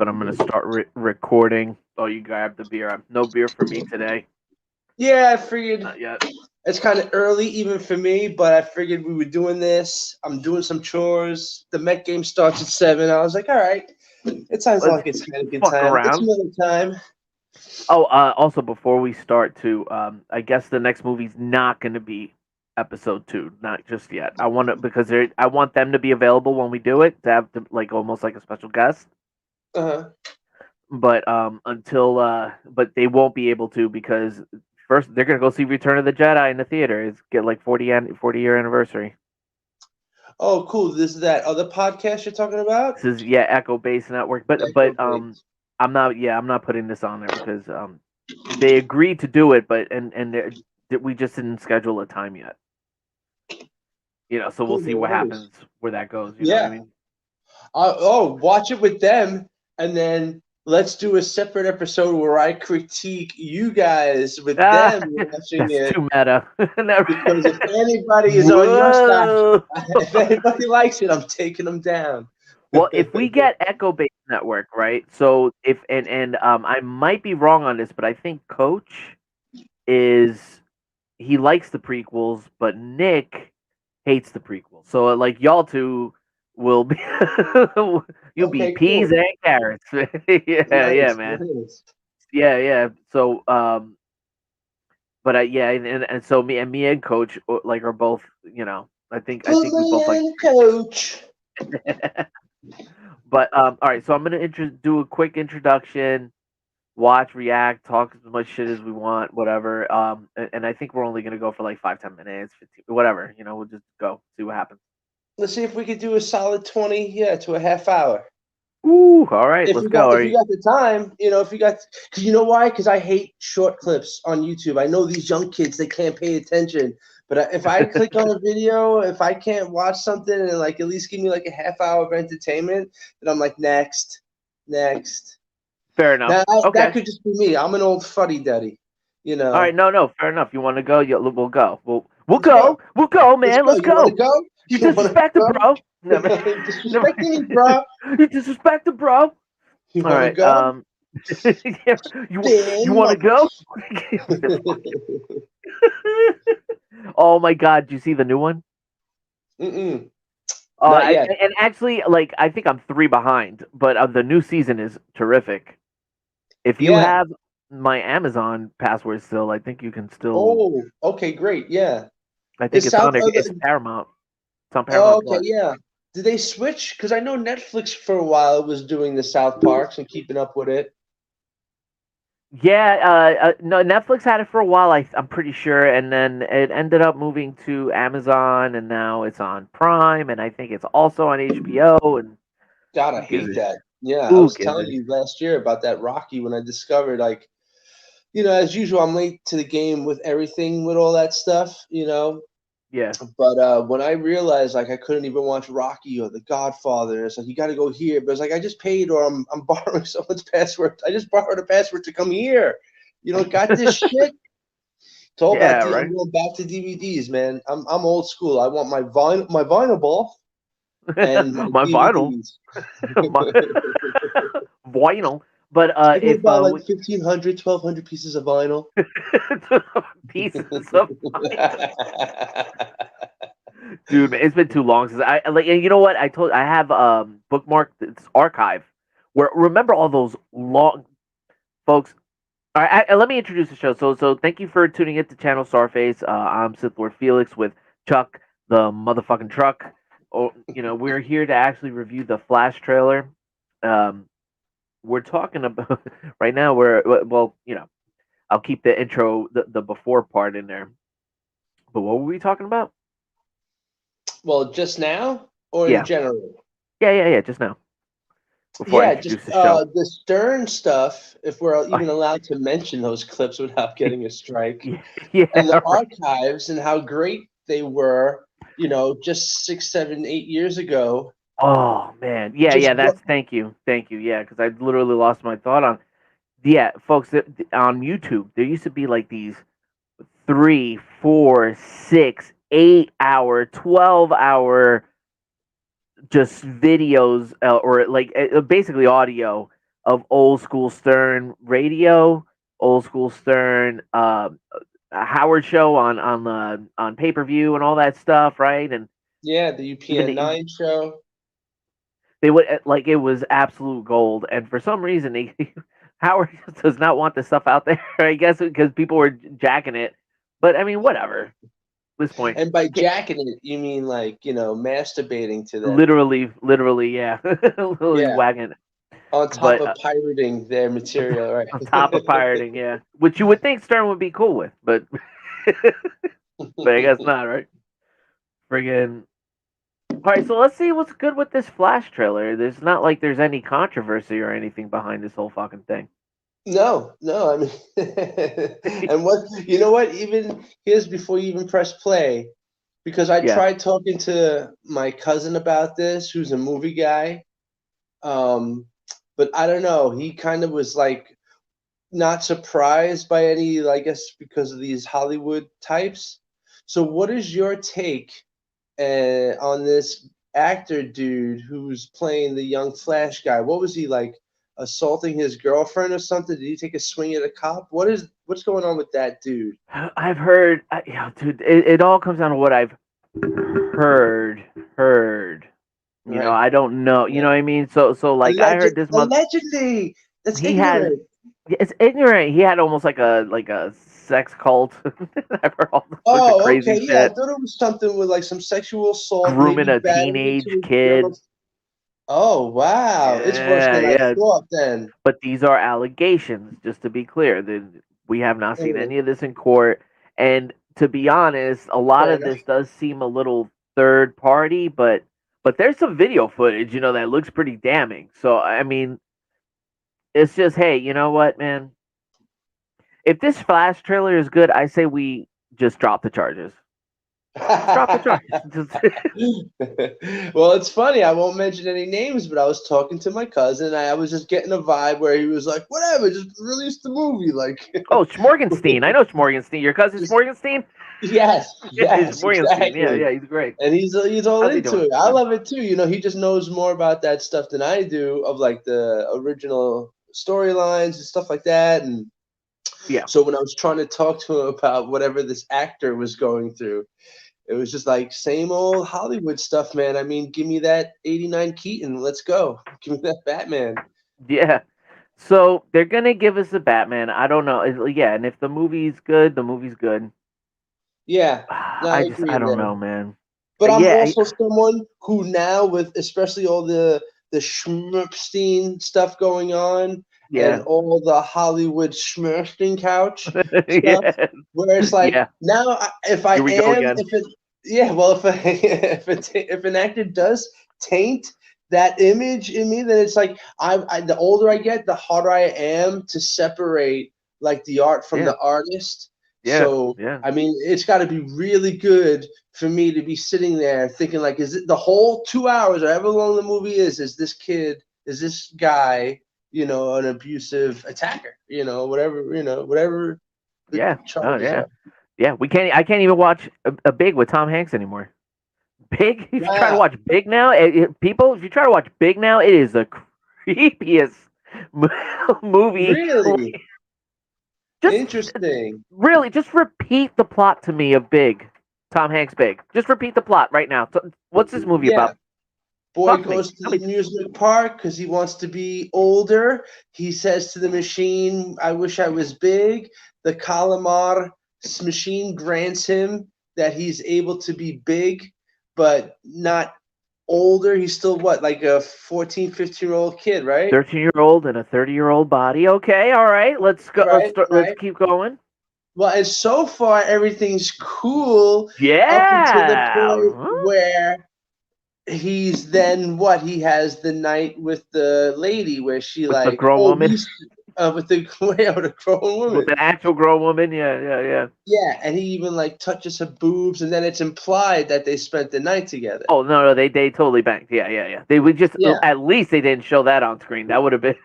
but I'm gonna start recording. Oh, you grabbed the beer. No beer for me today. Yeah, I figured Not yet. it's kind of early even for me, but I figured we were doing this. I'm doing some chores. The Met game starts at 7. I was like, all right, it sounds Let's like it's kind of good fuck time. It's around. middle time. Oh, also before we start, too, I guess the next movie's not gonna be episode 2, not just yet. I want to because I want them to be available when we do it to have like almost like a special guest. Uh-huh. But but they won't be able to because first they're gonna go see Return of the Jedi in the theater. It's get like 40-year anniversary. Oh, cool. This is that other podcast you're talking about? This is Echo Base Network, but Echo Base. I'm not putting this on there because they agreed to do it, but we just didn't schedule a time yet. So we'll Cool, see no what worries. happens where that goes. You know what I Yeah. mean? Watch it with them, and then let's do a separate episode where I critique you guys with them watching That's it. too meta. Because if anybody is on your side, if anybody likes it, I'm taking them down. Well, if we get Echo Base Network, right? So if and I might be wrong on this, but I think Coach he likes the prequels, but Nick hates the prequels. So like y'all two will be you'll be Okay, peas cool. and carrots. Yeah, Nice, man. nice. Yeah. So but and so me and Coach like are both, I think Put we both like me in, coach. But all right, so I'm gonna do a quick introduction, watch, react, talk as much shit as we want, whatever. And I think we're only gonna go for like 5-10 minutes, 15, whatever. We'll just go see what happens. Let's see if we could do a solid 20, to a half hour. Ooh, all right, let's go. If you got the time, if you got, because you know why? Because I hate short clips on YouTube. I know these young kids, they can't pay attention. But if I click on a video, if I can't watch something and like at least give me like a half hour of entertainment, then I'm like next. Fair enough. Now Okay. that could just be me. I'm an old fuddy duddy, All right, no, fair enough. You want to go? We'll go. We'll Let's go. We'll go, man. Let's You want to go. go? You disrespected, bro. No, disrespecting me, bro. You disrespected, bro. You All want to right. go? You want to go? Oh my God! Do you see the new one? Mm-mm. Not yet. And actually, like I think I'm 3 behind, but the new season is terrific. If you have my Amazon password still, I think you can still. Oh, okay, great. Yeah. I think it's on there. It's Paramount. It's on Paramount. Oh, okay, yeah. Did they switch? Because I know Netflix for a while was doing the South Parks and keeping up with it. Yeah, no, Netflix had it for a while. I'm pretty sure, and then it ended up moving to Amazon, and now it's on Prime, and I think it's also on HBO. And God, I hate that. Yeah, I who was gives telling it? you last year about that Rocky when I discovered, like, as usual, I'm late to the game with everything with all that stuff. Yeah. But when I realized like I couldn't even watch Rocky or The Godfather, it's like you got to go here. But it's like I just paid, or I'm borrowing someone's password. I just borrowed a password to come here. You don't got this shit. It's all about right? I'm going back to DVDs, man. I'm old school. I want my vinyl ball and my vinyl. Vinyl. But I go if buy like 1,500, 1,200 pieces of vinyl. Pieces of vinyl. Dude, man, it's been too long since I like. And you know what? I have bookmarked this archive where remember all those long folks. All right, let me introduce the show. So thank you for tuning in to Channel Starface. I'm SithLordFelix with Chuck, the motherfucking truck. We're here to actually review the Flash trailer. We're talking about right now. I'll keep the intro, the before part in there. But what were we talking about? Well, just now or in general? Yeah, just now. Before I introduce the show. The Stern stuff, if we're even allowed to mention those clips without getting a strike. Yeah, and the archives and how great they were, just 6, 7, 8 years ago. Oh man, thank you, yeah, because I literally lost my thought on. Yeah, folks, on YouTube there used to be like these 3, 4, 6, 8-hour, 12-hour just videos or like basically audio of old school Stern radio, old school Stern a Howard show on pay per view and all that stuff, right? And Yeah, the even UPN 9 show. they would like it was absolute gold, and for some reason they Howard does not want the stuff out there. I guess because people were jacking it, but I mean, whatever. At this point, And by jacking it, you mean like, masturbating to them. literally, yeah, literally Yeah, wagging. on top But of pirating their material, right? on top of pirating, yeah, which you would think Stern would be cool with, but but I guess not, right? Friggin' all right, so let's see what's good with this Flash trailer. There's not like there's any controversy or anything behind this whole fucking thing. No, no, I mean, and you know what? Even here's before you even press play, because I Yeah. tried talking to my cousin about this, who's a movie guy. But I don't know. He kind of was like not surprised by any, I guess, because of these Hollywood types. So, what is your take on this actor dude who's playing the young Flash guy? What was he like? Assaulting his girlfriend or something? Did he take a swing at a cop? What's going on with that dude? I've heard, yeah, dude. It all comes down to what I've heard. You know, Right. I don't know. You Yeah. know what I mean? So like, I heard this month Allegedly. That's he had. ignorant. It's ignorant. He had almost like a sex cult. I've heard all sorts of Oh, crazy okay. Yeah, I shit. thought it was something with like some sexual assault, Grooming maybe a battery teenage to his kid. girls. Oh, wow. It's worse Yeah, than I yeah. thought then. But these are allegations, just to be clear. We have not seen Mm, any of this in court. And to be honest, a lot fair of enough. this does seem a little third party, but there's some video footage, that looks pretty damning. So I mean, it's just, hey, you know what, man? If this Flash trailer is good, I say we just drop the charges. Just drop the charges. Well, it's funny. I won't mention any names, but I was talking to my cousin. And I was just getting a vibe where he was like, "Whatever, just release the movie." Like, Oh, Schmorgenstein. I know Schmorgenstein. Your cousin just Schmorgenstein? yes, yes, Schmorgenstein. Yeah, exactly. yeah, he's great. And he's all How's he into doing? it. I love it too. He just knows more about that stuff than I do, of like the original storylines and stuff like that. And Yeah. so when I was trying to talk to him about whatever this actor was going through, it was just like same old Hollywood stuff, man. I mean, give me that 89 Keaton. Let's go. Give me that Batman. Yeah. So they're gonna give us a Batman. I don't know. Yeah, and if the movie's good, the movie's good. Yeah, no, I I agree don't there. know, man. But I'm Yeah, also someone who now, with especially all the Schmerpstein stuff going on and yeah, all the Hollywood Schmerstein couch stuff, yeah, where it's like yeah. now if I Here we go am again. if it yeah well if an actor does taint that image in me, then it's like the older I get, the harder I am to separate like the art from Yeah, the artist. yeah, So yeah, I mean, it's got to be really good for me to be sitting there thinking like, is it the whole 2 hours or however long the movie is this guy, an abusive attacker, whatever the yeah. Oh charges yeah, are. yeah. We can't. I can't even watch a Big with Tom Hanks anymore. Big. If you try to Wow, watch Big now, people, if you try to watch Big now, it is the creepiest movie. really Just interesting. really, just repeat the plot to me of Big. Tom Hanks Big. Just repeat the plot right now. What's this movie Yeah, about? boy Talk to me. goes to the amusement park because he wants to be older. He says to the machine, "I wish I was big." The Calamar machine grants him that he's able to be big, but not older. He's still what, like a 14, 15-year-old kid, right? 13-year-old and a 30-year-old body. Okay, all right. Let's go. Let's Right, start. Let's right. keep going. Well, and so far everything's cool up until the Yeah. point where he's then what he has the night with the lady where she With the like, grown oh, woman. he's with the with a grown With woman. an actual grown woman. Yeah, yeah, yeah. Yeah, and he even like touches her boobs, and then it's implied that they spent the night together. Oh no, no, they totally banged. Yeah, yeah, yeah. They would just Yeah, at least they didn't show that on screen. That would have been,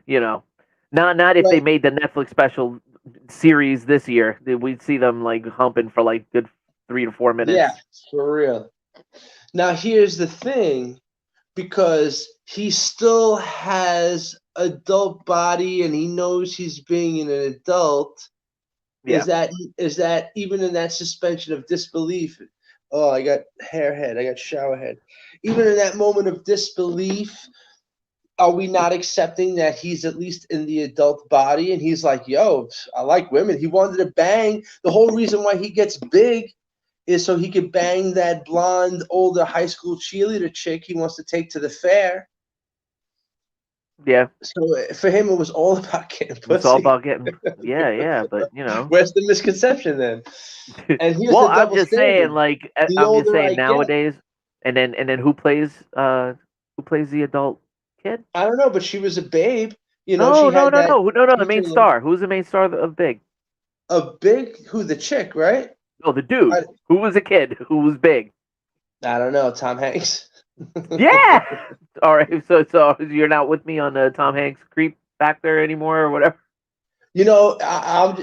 you know, not if they right. made the Netflix special series this year. We'd see them like humping for like good 3 to 4 minutes. Yeah, for real. Now here's the thing, because he still has adult body and he knows he's being an adult, Yeah. is that even in that suspension of disbelief? Oh, I got hair head. I got shower head. Even in that moment of disbelief, are we not accepting that he's at least in the adult body? And he's like, yo, I like women. He wanted to bang. The whole reason why he gets big is so he could bang that blonde, older high school cheerleader chick he wants to take to the fair. Yeah. So for him, it was all about getting pussy. It's all about getting. Yeah, but Where's the misconception then? And here's well, the I'm double just standard. saying, like, The I'm just older I saying get- nowadays, and then who plays the adult kid? I don't know, but she was a babe. No. The main feature star. Who's the main star of Big? A big who? The chick, right? No, the dude who was a kid who was big. I don't know. Tom Hanks. Yeah. All right. So you're not with me on the Tom Hanks creep factor anymore, or whatever. You know,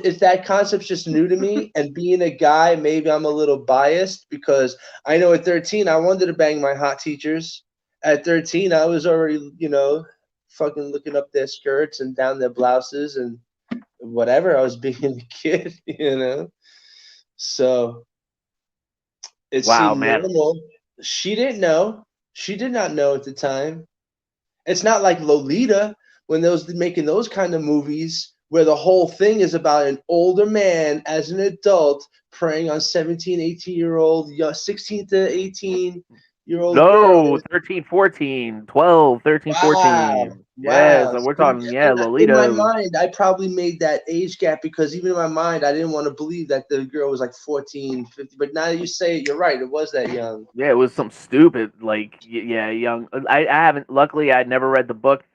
if that concept's just new to me, and being a guy, maybe I'm a little biased because I know at 13 I wanted to bang my hot teachers. At 13, I was already, fucking looking up their skirts and down their blouses and whatever. I was being a kid, So it seemed normal. She didn't know. She did not know at the time. It's not like Lolita when those making those kind of movies where the whole thing is about an older man as an adult preying on 17, 18-year-old, 16 to 18-year-old girls. 13, 14, 12, 13, Wow. 14. Yes, we're talking, Lolita. In my mind, I probably made that age gap because even in my mind, I didn't want to believe that the girl was like 14, 15. But now that you say it, you're right. It was that young. Yeah, it was some stupid, like, young. I haven't, luckily, I'd never read the book.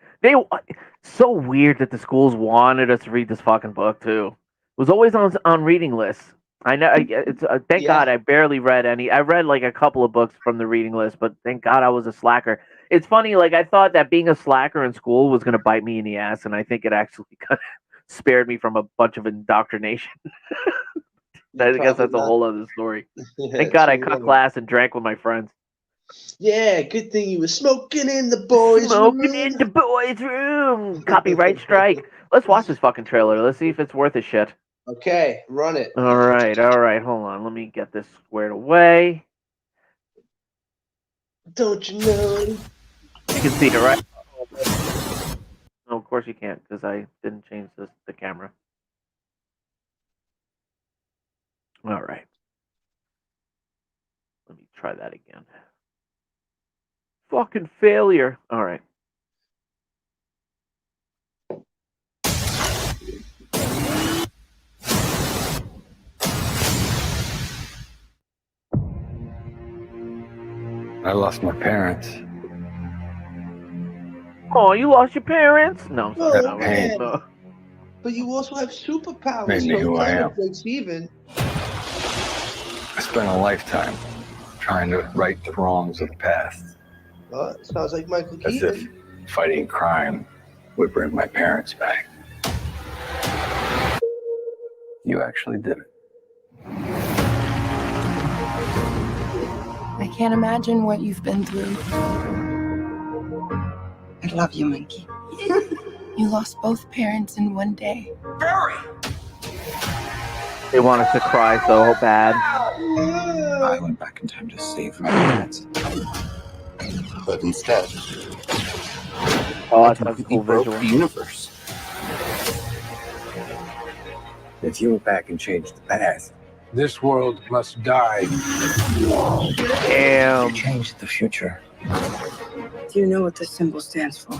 So weird that the schools wanted us to read this fucking book, too. It was always on reading lists. I know. Thank God I barely read any. I read like a couple of books from the reading list, but thank God I was a slacker. It's funny, like I thought that being a slacker in school was going to bite me in the ass, and I think it actually kind of spared me from a bunch of indoctrination. I guess that's a whole other story. Thank God I cut class and drank with my friends. Yeah, good thing you were smoking in the boys' room. Copyright strike. Let's watch this fucking trailer. Let's see if it's worth a shit. Okay, run it. All right. Hold on. Let me get this squared away. Don't you know? You can see it, right? No, of course you can't because I didn't change the camera. All right. Let me try that again. Fucking failure. All right. I lost my parents. Oh, you lost your parents? No, I'm sorry. Oh, man. No. But you also have superpowers. Made me who I am. Steven. I spent a lifetime trying to right the wrongs of the past. Well, it sounds like Michael As Keaton. if fighting crime would bring my parents back. You actually did it. I can't imagine what you've been through. I love you, Monkey. You lost both parents in one day. Barry! They want us to cry so bad. I went back in time to save my parents. But instead, Oh, I that's a completely cool broke visual. the universe. If you went back and changed the past, This world must die. Damn. you changed the future. Do you know what this symbol stands for?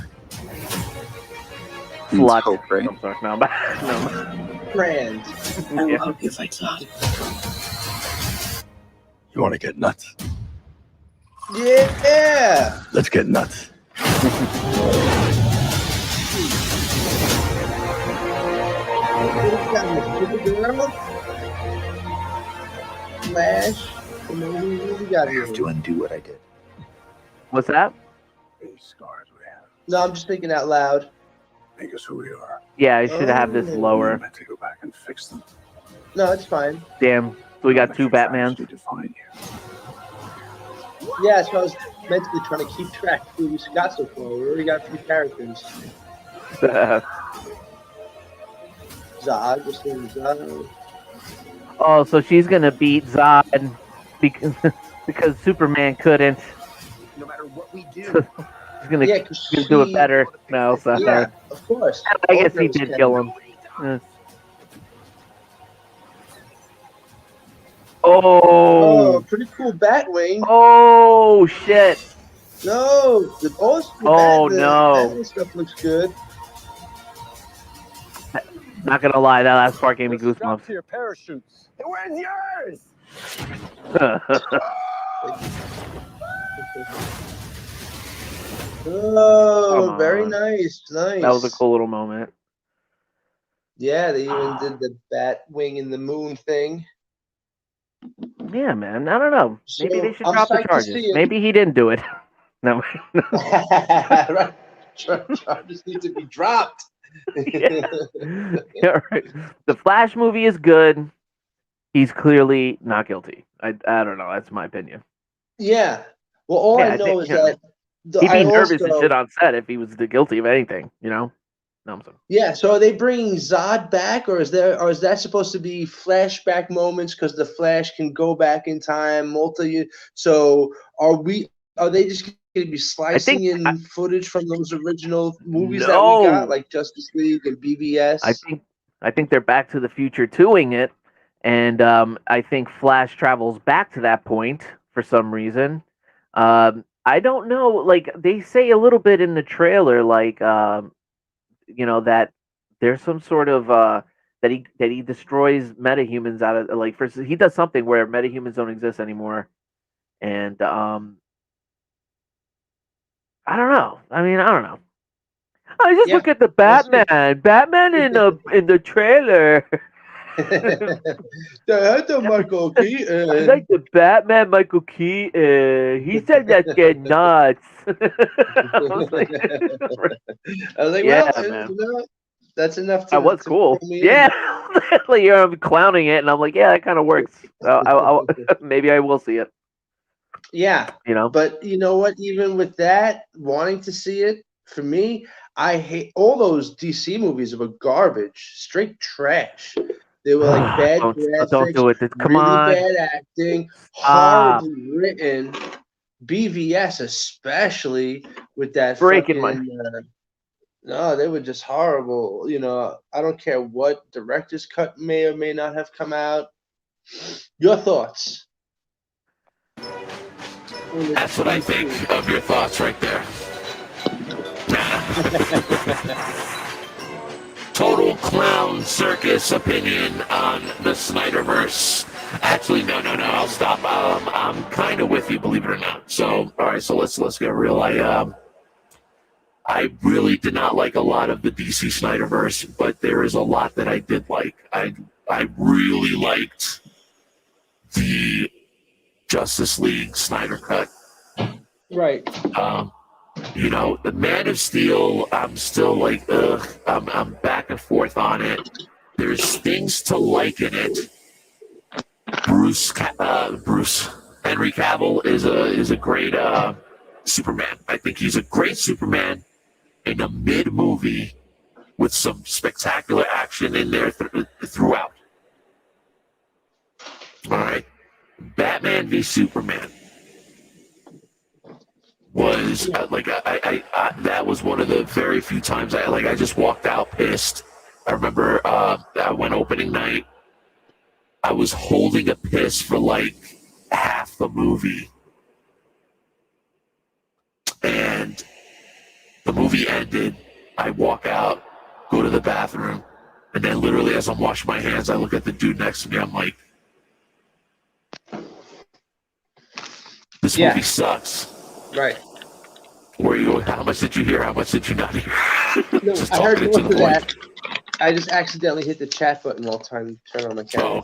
Slut. Hope, right? I'm sorry. No. Friend. I will Yeah. help you fight God. You want to get nuts? Yeah. Let's get nuts. Flash. We got I here. have to undo what I did. What's that? These scars we have No, I'm just thinking out loud. make us who we are. Yeah, I should have this Oh. We're lower. meant to go back and fix them. No, it's fine. Damn. So we got two Batmans. To define you. Yeah, so I was mentally trying to keep track of who we got so far. We already got a few characters. Zod, just saying Zod. Oh, so she's gonna beat Zod because Superman couldn't. No matter what we do, She's gonna, Yeah, because she's gonna do it better now. So Yeah, of course. I All guess he girls did can. kill him. Oh, Oh, pretty cool Batwing. oh shit! No, the Oh, the no. Batman stuff looks good. Not gonna lie, that last part gave me goosebumps. your parachutes. where's yours? Oh, Come very on. nice. That was a cool little moment. Yeah, they even did the Batwing in the moon thing. Yeah, man. I don't know. Maybe So, they should I'm drop the psyched to charges. see it. Maybe he didn't do it. No. Right. Charges need to be dropped. Yeah. Yeah, right. The Flash movie is good. He's clearly not guilty. I don't know. That's my opinion. Yeah. Well, all Yeah, I I know think, is you know, that He'd I be nervous and also shit on set if he was guilty of anything. You know. No, I'm sorry. yeah. So are they bringing Zod back, or is that supposed to be flashback moments because the Flash can go back in time? So are they just going to be slicing in footage from those original movies that we got, No. like Justice League and BVS? I think they're Back to the Future 2ing it, and I think Flash travels back to that point for some reason. I don't know. Like they say a little bit in the trailer, like you know that there's some sort of that he destroys metahumans out of like first he does something where metahumans don't exist anymore, and I don't know. I mean, I don't know. I just look at the Batman. Batman in the trailer. Michael Keaton. I like the Batman Michael Keaton. He said that get nuts. I was like, yeah, well, man. you know, that's enough to. That was cool. pull me Yeah, like I'm clowning it, and I'm like, yeah, that kind of works. Maybe I will see it. Yeah, You know, but you know what? Even with that, wanting to see it, for me, I hate all those DC movies were garbage, straight trash. They were like bad graphics, don't do it. Come really on. bad acting, Stop. horribly written. BVS especially with that Breaking fucking. No, they were just horrible. You know, I don't care what director's cut may or may not have come out. Your thoughts? That's what I think of your thoughts right there. Total clown circus opinion on the Snyderverse. Actually, no, I'll stop. I'm kind of with you, believe it or not. So, all right, so let's get real. I really did not like a lot of the DC Snyderverse, but there is a lot that I did like. I really liked the Justice League Snyder Cut. Right. You know, the Man of Steel, I'm still like, ugh, I'm back and forth on it. There's things to like in it. Bruce Henry Cavill is a great Superman. I think he's a great Superman in a mid movie with some spectacular action in there throughout. All right, Batman v Superman was that was one of the very few times I just walked out pissed. I remember that when opening night, I was holding a piss for like half the movie, and the movie ended. I walk out, go to the bathroom, and then literally as I'm washing my hands, I look at the dude next to me. I'm like, this movie sucks. Right. Where you going? How much did you hear? How much did you not hear? No, I heard most of that. I just accidentally hit the chat button while trying to turn on my camera.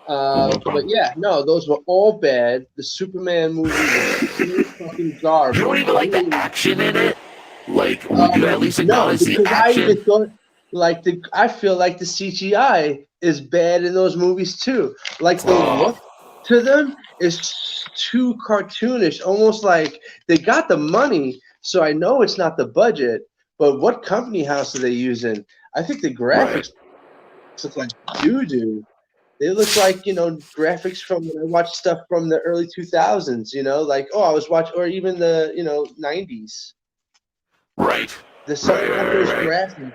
Oh, okay. But yeah, no, those were all bad. The Superman movie was fucking garbage. You don't even like the action in it? Like, would you at least acknowledge the action? I even thought, I feel like the CGI is bad in those movies too. Like the look to them is too cartoonish, almost like they got the money, so I know it's not the budget, But what company house are they using? I think the graphics look like doo-doo. They look like, graphics from when I watched stuff from the early 2000s, like, I was watching, or even the, 90s. Right. There's something about those graphics,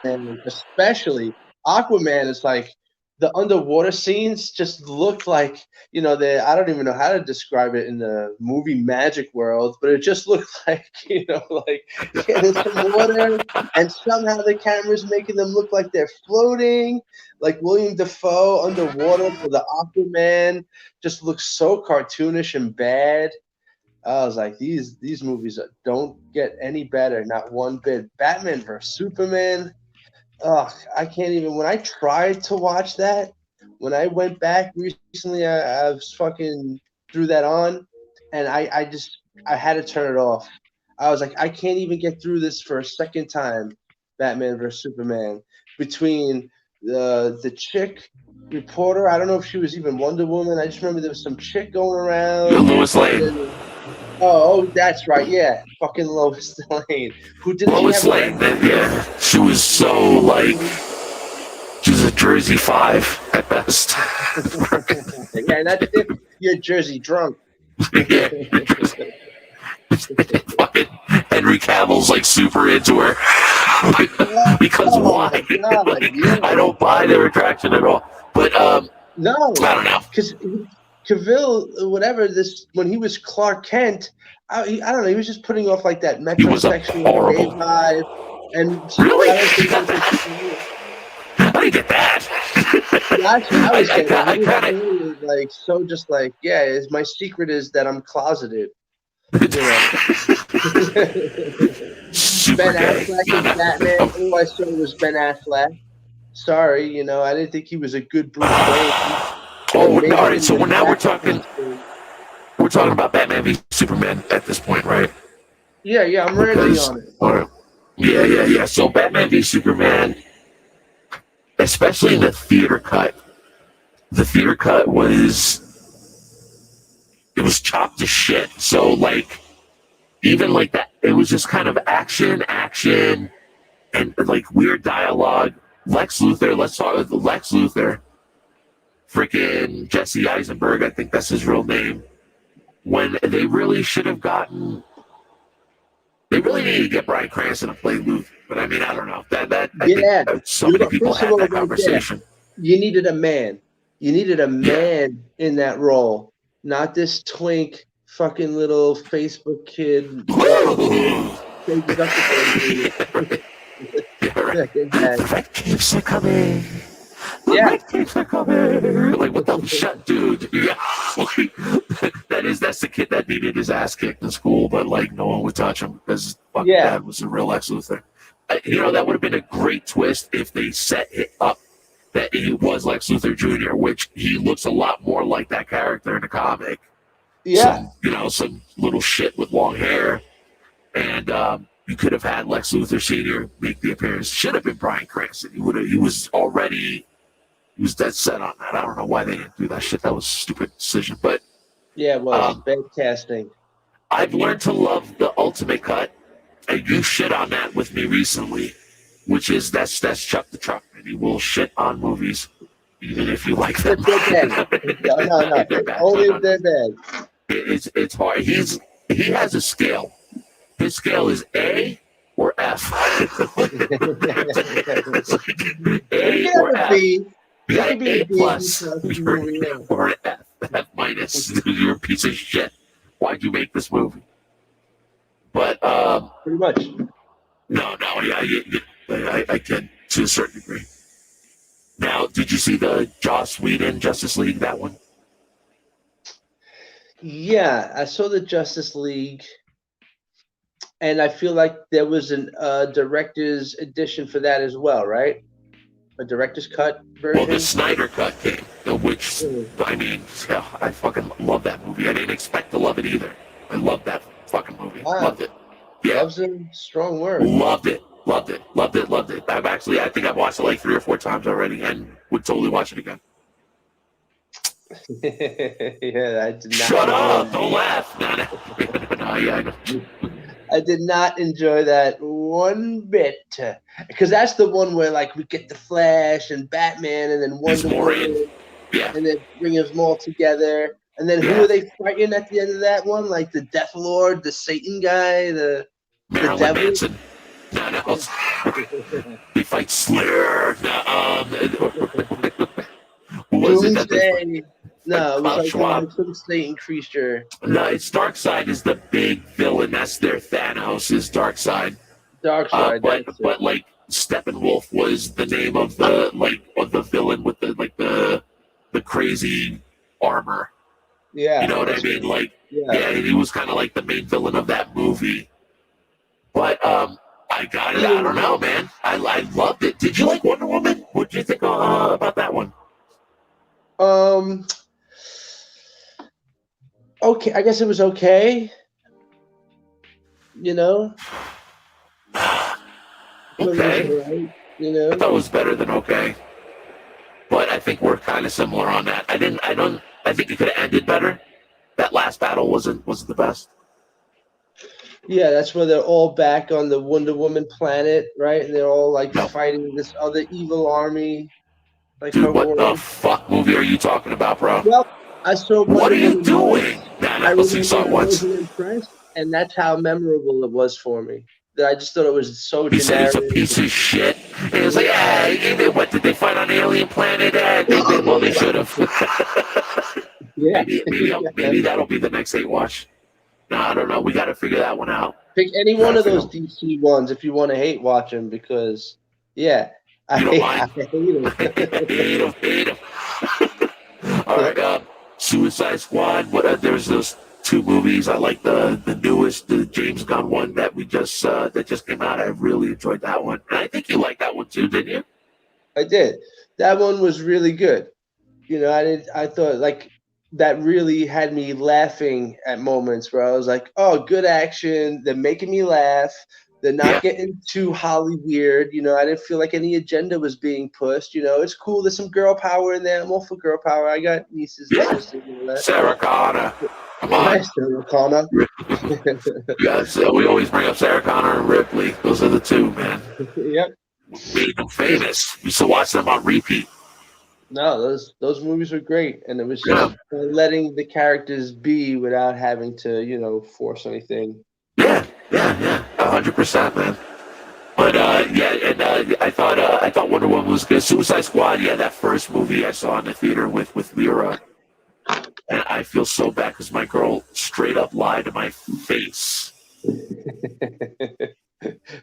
and especially Aquaman is like, the underwater scenes just look like, I don't even know how to describe it in the movie magic world, but it just looked like, like there's some water and somehow the camera's making them look like they're floating, like William Dafoe underwater for the Aquaman just looks so cartoonish and bad. I was like, these movies don't get any better, not one bit. Batman vs Superman. Ugh, I can't even. When I tried to watch that, when I went back recently, I was fucking threw that on, and I had to turn it off. I was like, I can't even get through this for a second time. Batman vs Superman. Between the chick reporter, I don't know if she was even Wonder Woman. I just remember there was some chick going around. Lois Lane. Oh, that's right. Yeah, fucking Lois Lane. Who didn't Lois she have? Lane. Yeah, she was so like, she was a Jersey 5 at best. Yeah, that's it. You're Jersey drunk. Yeah. Fucking Henry Cavill's like super into her. Because why? God, I don't buy their attraction at all. But no, I don't know. because Cavill, whatever this, when he was Clark Kent, I don't know. He was just putting off like that metrosexual gay vibe, and Really? I don't think that I didn't get that. I was getting I it. kinda- He was like so, just like my secret is that I'm closeted. You know. Super Ben gay. Affleck as Batman. All I saw was Ben Affleck. Sorry, I didn't think he was a good Bruce Wayne. Oh, Maybe all right. So in now we're Batman. talking about Batman v Superman at this point, right? Yeah, I'm ready on it. All right. Yeah. So Batman v Superman, especially in the theater cut, it was chopped to shit. So like, even like that, it was just kind of action, and like weird dialogue. Lex Luthor, let's talk about Lex Luthor. Freaking Jesse Eisenberg, I think that's his real name. When they really should have gotten, they really needed to get Bryan Cranston to play Luthor. But I mean, I don't know. I think so many people had that conversation. You needed a man. You needed a man in that role, not this twink, fucking little Facebook kid. The red capes are coming. Red capes are coming. Like, what the shut, dude? Yeah. That's the kid that needed his ass kicked in school, but like no one would touch him because his fucking dad was a real Lex Luthor. That would have been a great twist if they set it up that he was Lex Luthor Jr., which he looks a lot more like that character in the comic. Yeah. Some little shit with long hair. And you could have had Lex Luthor Sr. make the appearance. Should have been Bryan Cranston. He was dead set on that. I don't know why they didn't do that shit. That was a stupid decision. But yeah, it was bad casting. I've learned to love the Ultimate Cut, and you shit on that with me recently, which is that's Chuck the Truckman. He will shit on movies, even if you like them. They're bad. No. They're bad. Only if they're bad. It's hard. He has a scale. His scale is A or F. A or F. You got an A plus, or an F minus. You're a piece of shit. Why'd you make this movie? But pretty much. No, I can to a certain degree. Now, did you see the Joss Whedon Justice League? That one? Yeah, I saw the Justice League, and I feel like there was a director's edition for that as well, right? A director's cut version. Well, the Snyder cut came, which I mean, I fucking love that movie. I didn't expect to love it either. I love that fucking movie. Wow. Loved it. Yeah, love's a strong word. Loved it. I think I've watched it like 3 or 4 times already, and would totally watch it again. Yeah, I did not. Shut up! Don't laugh. No, yeah, I know. I did not enjoy that one bit, because that's the one where like we get the Flash and Batman, and then There's Wonder more in. Woman, Yeah. and then bring them all together. And then who Yeah. are they fighting at the end of that one? Like the Death Lord, the Satan guy, the Marilyn devil? Manson. No. He fights Slayer. Who was it that they Doomsday. No, it was Schwab. like some Satan creature. No, it's Darkseid is the big villain. That's their Thanos is Darkseid. Darkseid. But like Steppenwolf was the name of the villain with the crazy armor. Yeah. You know what I mean? Like Yeah. he was kind of like the main villain of that movie. But I got it. I don't know, man. I loved it. Did you like Wonder Woman? What did you think about that one? Okay, I guess it was okay. You know. Okay. Right, you know. I thought it was better than okay. But I think we're kind of similar on that. I think it could have ended better. That last battle wasn't the best. Yeah, that's where they're all back on the Wonder Woman planet, right? And they're all like No. fighting this other evil army. Like Dude, what the fuck movie are you talking about, bro? Well, I saw Wonder What are you Woman doing? once. Nah, I let's see, saw it once. wasn't impressed, and that's how memorable it was for me. That I just thought it was so He said generic. it's a piece of shit. And he was like, what did they fight on the alien planet? Well, they should have. Yeah. Maybe that'll be the next 8 watch. No, I don't know. We got to figure that one out. Pick any one of those DC ones if you want to hate watch them, because I You don't hate them. hate him. All right, Suicide Squad. There's those 2 movies. I like the newest, the James Gunn one that we just that just came out. I really enjoyed that one. And I think you liked that one too, didn't you? I did. That one was really good. You know, I thought like that really had me laughing at moments where I was like, oh, good action. They're making me laugh. They're not getting too Holly weird. You know, I didn't feel like any agenda was being pushed. You know, it's cool. There's some girl power in there. I'm all for girl power. I got nieces and sisters and all that. Sarah Connor. Come on. Nice, Sarah Connor. So we always bring up Sarah Connor and Ripley. Those are the 2, man. Yep. Made them famous. We used to watch them on repeat. No, those movies were great, and it was just letting the characters be without having to, you know, force anything. Yeah, 100%, man. But I thought Wonder Woman was good. Suicide Squad, that first movie I saw in the theater with Lyra, and I feel so bad because my girl straight up lied to my face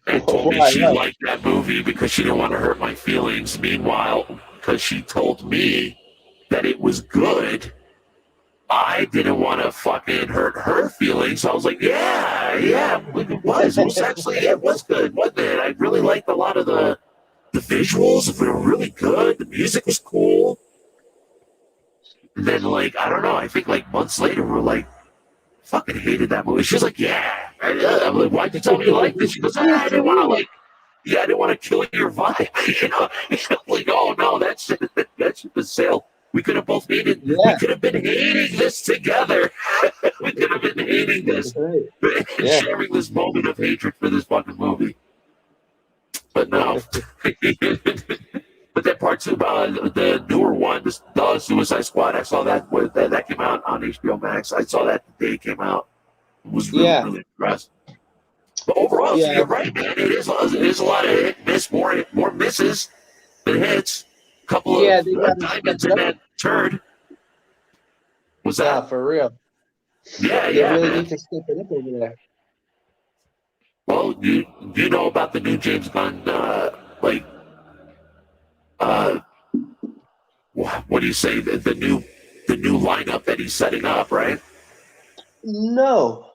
and told me she liked that movie because she didn't want to hurt my feelings. Meanwhile, because she told me that it was good, I didn't want to fucking hurt her feelings. So I was like, yeah, it was. It was actually, it was good, wasn't it? I really liked a lot of the visuals. They were really good. The music was cool. And then, like, I don't know, I think like months later, we're like, fucking hated that movie. She was like, yeah. I'm like, why'd you tell me you liked this? She goes, I didn't want to kill your vibe. You know, I'm like, oh no, that ship was sailed. We could have both hated. We could have been hating this together. We could have been hating this, sharing this moment of hatred for this fucking movie. But no. But that part 2, the newer one, the Suicide Squad, I saw that that came out on HBO Max. I saw that the day it came out. Was really impressed. But overall, you're right, man. It is a lot of hit, miss, more misses than hits. A couple of diamonds in that turd. Was that for real? Yeah, they really man. need to step it up over there. Well, you know about the new James Gunn, what do you say? The new lineup that he's setting up, right? No.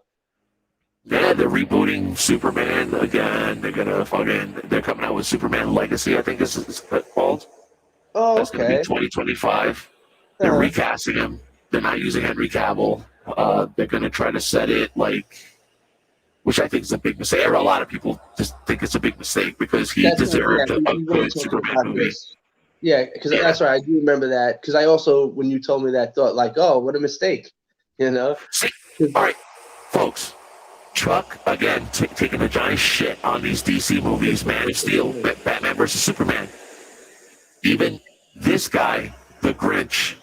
Yeah, they're rebooting Superman again. They're coming out with Superman Legacy, I think this is called. Oh, That's going to be 2025. They're recasting him. They're not using Henry Cavill. They're going to try to set it which I think is a big mistake. A lot of people just think it's a big mistake because he deserved a good Superman movie. Yeah, because that's right. I do remember that. Because I also, when you told me that, thought like, oh, what a mistake. You know? See, all right, folks. Chuck, again, taking a giant shit on these DC movies, Man of Steel, Batman versus Superman. Even this guy, the Grinch,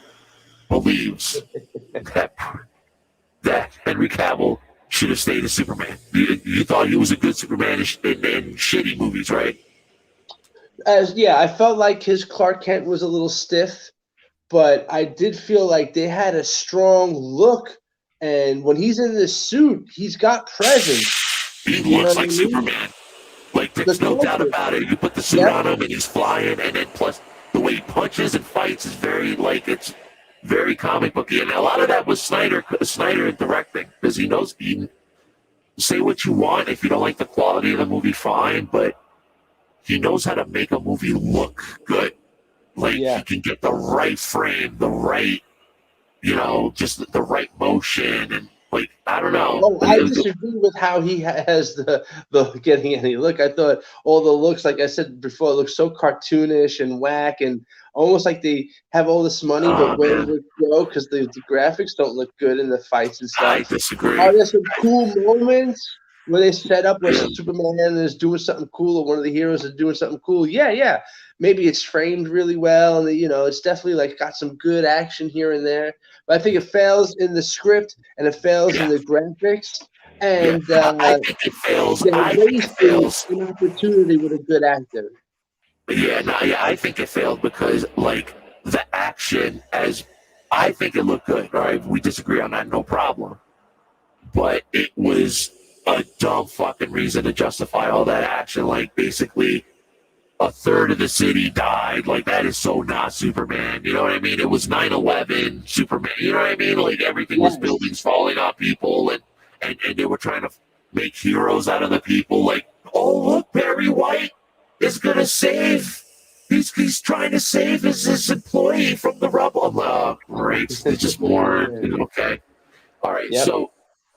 believes that Henry Cavill should have stayed as Superman. You thought he was a good Superman in shitty movies, right? I felt like his Clark Kent was a little stiff, but I did feel like they had a strong look. And when he's in this suit, he's got presence. He looks like Superman. Like, there's no doubt about it. You put the suit on him and he's flying, and then plus the way he punches and fights is very, like, it's very comic booky. And a lot of that was Snyder directing, because he knows you can say what you want. If you don't like the quality of the movie, fine, but he knows how to make a movie look good. Like, he can get the right frame, the right, just the right motion, and like, I don't know. Oh, I disagree with how he has the getting any look. I thought all the looks, like I said before, look so cartoonish and whack, and almost like they have all this money, but where does it go? Because the graphics don't look good in the fights and stuff. I disagree. Are there some cool moments where they set up where Superman is doing something cool, or one of the heroes is doing something cool? Yeah. Maybe it's framed really well, and it's definitely like got some good action here and there. But I think it fails in the script and it fails in the graphics. And I think it fails. I think it fails. An opportunity with a good actor. I think it failed because, like, the action, I think it looked good. All right, we disagree on that, no problem. But it was a dumb fucking reason to justify all that action. Like, basically, a third of the city died. Like, that is so not Superman. You know what I mean? It was 9/11 Superman. You know what I mean? Like, everything was buildings falling on people, and they were trying to make heroes out of the people. Like, oh, look, Barry White is gonna save. He's trying to save his employee from the rubble. Oh, great! It's just more. Okay, all right. Yep. So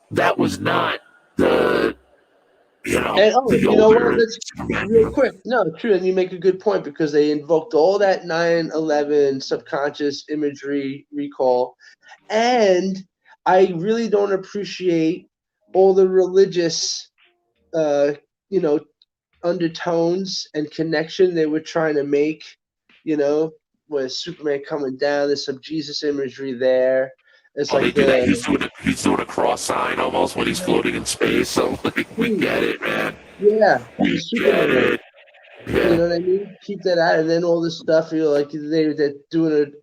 that was not the. That's real quick. No, true, and you make a good point, because they invoked all that 9/11 subconscious imagery recall, and I really don't appreciate all the religious, undertones and connection they were trying to make. With Superman coming down, there's some Jesus imagery there. It's like they do that. He's doing a cross sign almost when he's floating in space. So, like, we get it, man. Yeah, we get it. Yeah. You know what I mean? Keep that out, and then all this stuff. Like they're doing it,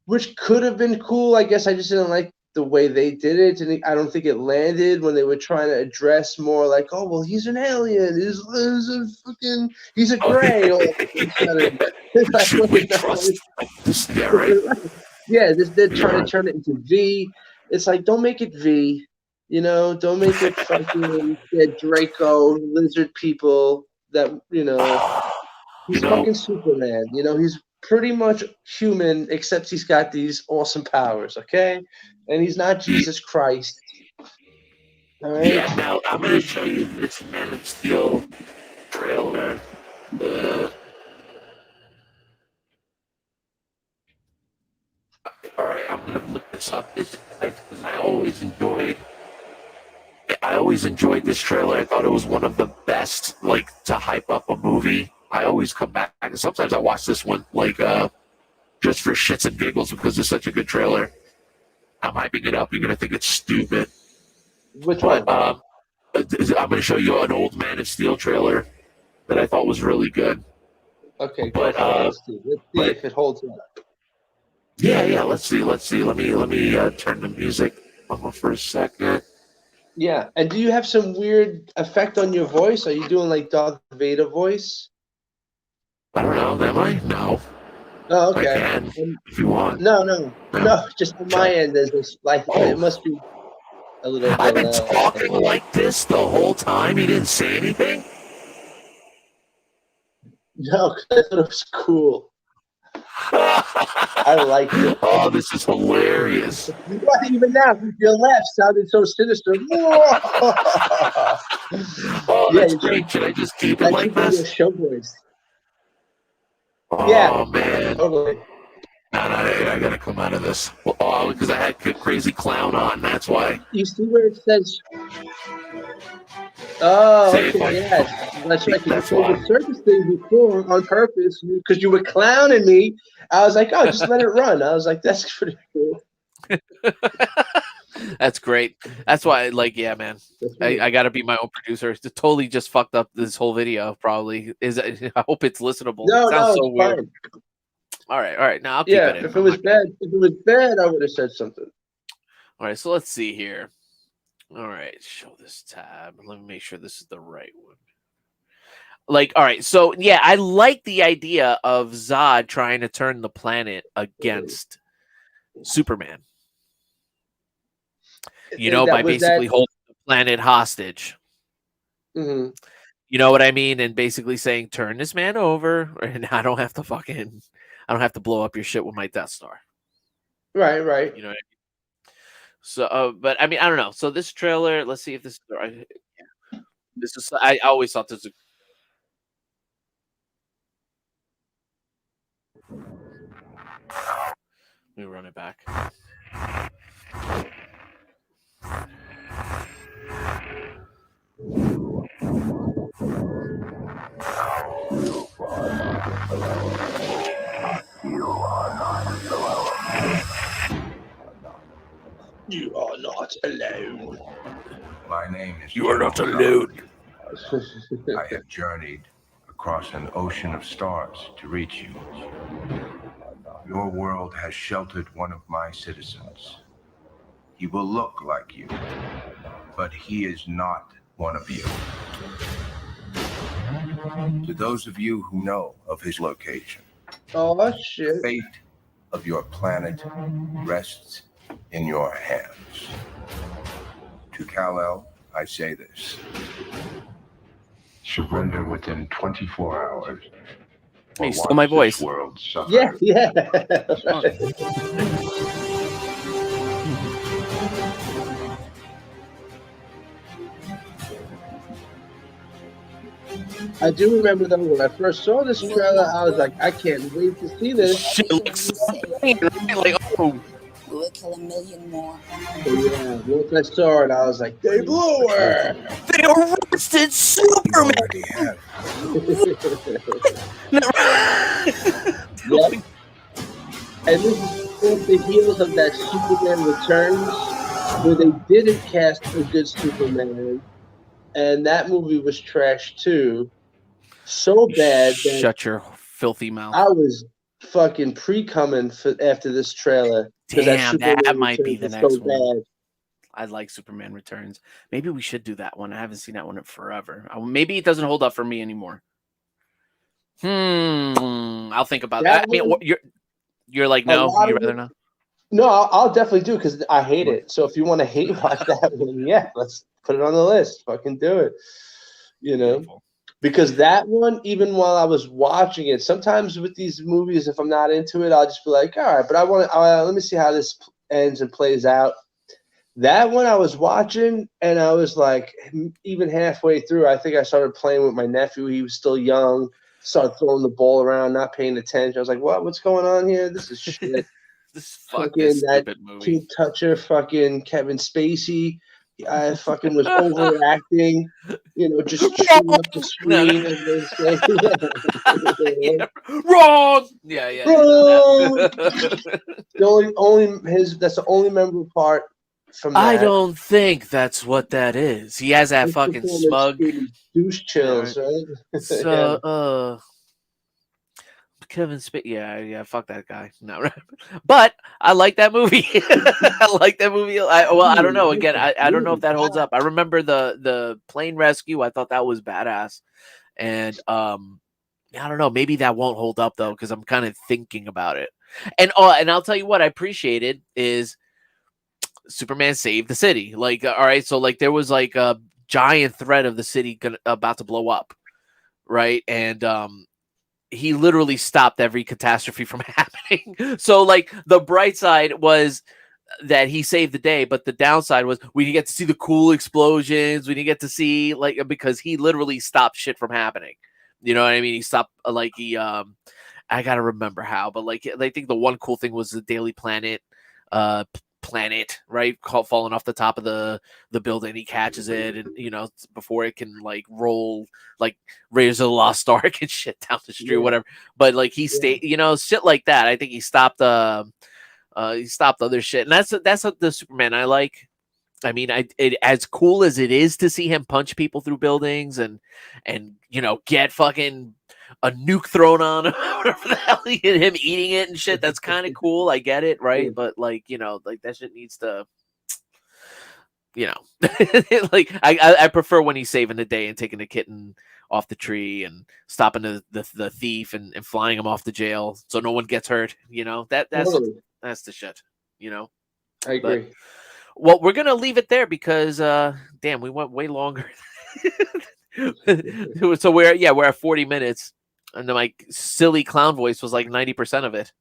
which could have been cool. I guess I just didn't like the way they did it, and I don't think it landed when they were trying to address more like, oh well, he's an alien. He's a gray. Should we trust this guy, right? Yeah, they're trying to turn it into V. It's like, don't make it V. Don't make it fucking Draco, lizard people that, he's fucking Superman. He's pretty much human, except he's got these awesome powers, okay? And he's not Jesus Christ. All right? Yeah, now I'm going to show you this Man of Steel trailer. All right, I'm gonna look this up. I always enjoyed this trailer. I thought it was one of the best, like, to hype up a movie. I always come back, and sometimes I watch this one, like, just for shits and giggles, because it's such a good trailer. I'm hyping it up. You're gonna think it's stupid. Which one? I'm gonna show you an old Man of Steel trailer that I thought was really good. Okay, but let's see if it holds up. Yeah. Let's see. Let me turn the music on for a second. Yeah, and do you have some weird effect on your voice? Are you doing like Darth Vader voice? I don't know. Am I? No. Oh, okay. I can, if you want. No. Just on my end, there's this, like, it must be a little. I've been talking like this the whole time. You didn't say anything. No, because I thought it was cool. I like it. Oh, this is hilarious. Even now, your laugh sounded so sinister. Oh, that's great. Should I just keep it like this? Show voice. Oh man. Totally. I gotta come out of this. Oh, because I had Crazy Clown on. That's why. You see where it says? Oh, Say it okay, like- yes, that's right. 'Cause you That's played why. the circus thing before on purpose because you were clowning me. I was like, oh, just let it run. I was like, that's pretty cool. That's great. That's why, like, yeah, man. That's right. I got to be my own producer. It's totally just fucked up this whole video. Probably is. I hope it's listenable. No, it sounds so it's weird. fine. All right. Now I'll keep Yeah, it in. if it was bad, I would have said something. All right, so let's see here. All right, show this tab. Let me make sure this is the right one. Like, all right, so yeah, I like the idea of Zod trying to turn the planet against Superman. You know, by basically holding the planet hostage. Mm-hmm. You know what I mean? And basically saying, turn this man over, and I don't have to blow up your shit with my Death Star. Right. You know what I mean? So, but I mean, I don't know. So this trailer, let's see if this is the right. Yeah. This is. I always thought this was. Let me run it back. You are not alone. My name is. You are not alone. I have journeyed across an ocean of stars to reach you. Your world has sheltered one of my citizens. He will look like you, but he is not one of you. To those of you who know of his location, Oh the shit! fate of your planet rests in your hands. To Kal-El, I say this. Surrender within 24 hours. Hey, or stole watch my this voice. world suffer. Yeah. I do remember though when I first saw this trailer, I was like, I can't wait to see this. Shit looks so clean, right? Like, oh, We will kill 1 million more. But yeah, once I saw it, I was like, they blew her. they arrested You Superman. already have. Yep. And this is off the heels of that Superman Returns, where they didn't cast a good Superman, and that movie was trash too. So bad that Shut your filthy mouth. I was fucking pre-coming after this trailer. 'Cause Damn, Superman that might be Returns the was next one. bad. I like Superman Returns. Maybe we should do that one. I haven't seen that one in forever. Maybe it doesn't hold up for me anymore. I'll think about that. I mean, one- you're like, A no, lot you of rather it- not. No, I'll definitely do because I hate it. So if you want to hate watch that one, yeah, let's put it on the list. Fucking do it. You know, Beautiful. because that one, even while I was watching it, sometimes with these movies, if I'm not into it, I'll just be like, all right, but I want to. Let me see how this ends and plays out. That one I was watching, and I was like, even halfway through, I think I started playing with my nephew. He was still young. Started throwing the ball around, not paying attention. I was like, "What? What's going on here? This is shit." This Fucking that stupid movie. King Toucher, fucking Kevin Spacey. I fucking was overacting. You know, just chewing up the screen. As they say. Yeah. Wrong. Yeah. Wrong. That's the only memorable part from that. I don't think that's what that is. He has that His fucking performance smug. gave me douche chills, right? So, Kevin Spacey. Yeah. Fuck that guy. No, but I like that movie. I like that movie. I don't know. Again, I don't know if that holds up. I remember the plane rescue. I thought that was badass, and I don't know. Maybe that won't hold up though, because I'm kind of thinking about it. And I'll tell you what I appreciated is Superman saved the city. Like, all right, so like there was like a giant threat of the city about to blow up, right? And he literally stopped every catastrophe from happening. So like the bright side was that he saved the day, but the downside was we didn't get to see the cool explosions. We didn't get to see because he literally stopped shit from happening. You know what I mean? He stopped I gotta remember how, but like I think the one cool thing was the Daily Planet, planet, right, falling off the top of the building. He catches it, and before it can like roll, like Raiders of the Lost Ark and shit down the street, or whatever. But like he stayed, shit like that. I think he stopped other shit, and that's the Superman I like. I mean, as cool as it is to see him punch people through buildings and get fucking a nuke thrown on him, whatever the hell, and him eating it and shit. That's kind of cool. I get it, right? But like like that shit needs to, like I prefer when he's saving the day and taking the kitten off the tree and stopping the thief and flying him off the jail so no one gets hurt. That's the shit. I agree. Well, we're gonna leave it there because damn, we went way longer. So we're at 40 minutes, and then my silly clown voice was like 90% of it.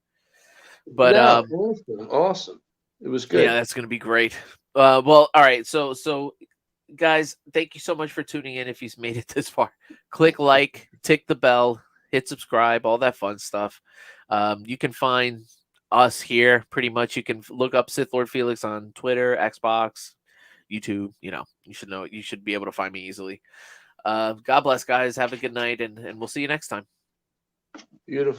But awesome. It was good. Yeah, that's gonna be great. Well, all right. So guys, thank you so much for tuning in. If you've made it this far, click like, tick the bell, hit subscribe, all that fun stuff. You can find us here pretty much. You can look up SithLordFelix on Twitter, Xbox, YouTube. You should be able to find me easily. God bless, guys. Have a good night, and we'll see you next time. Beautiful.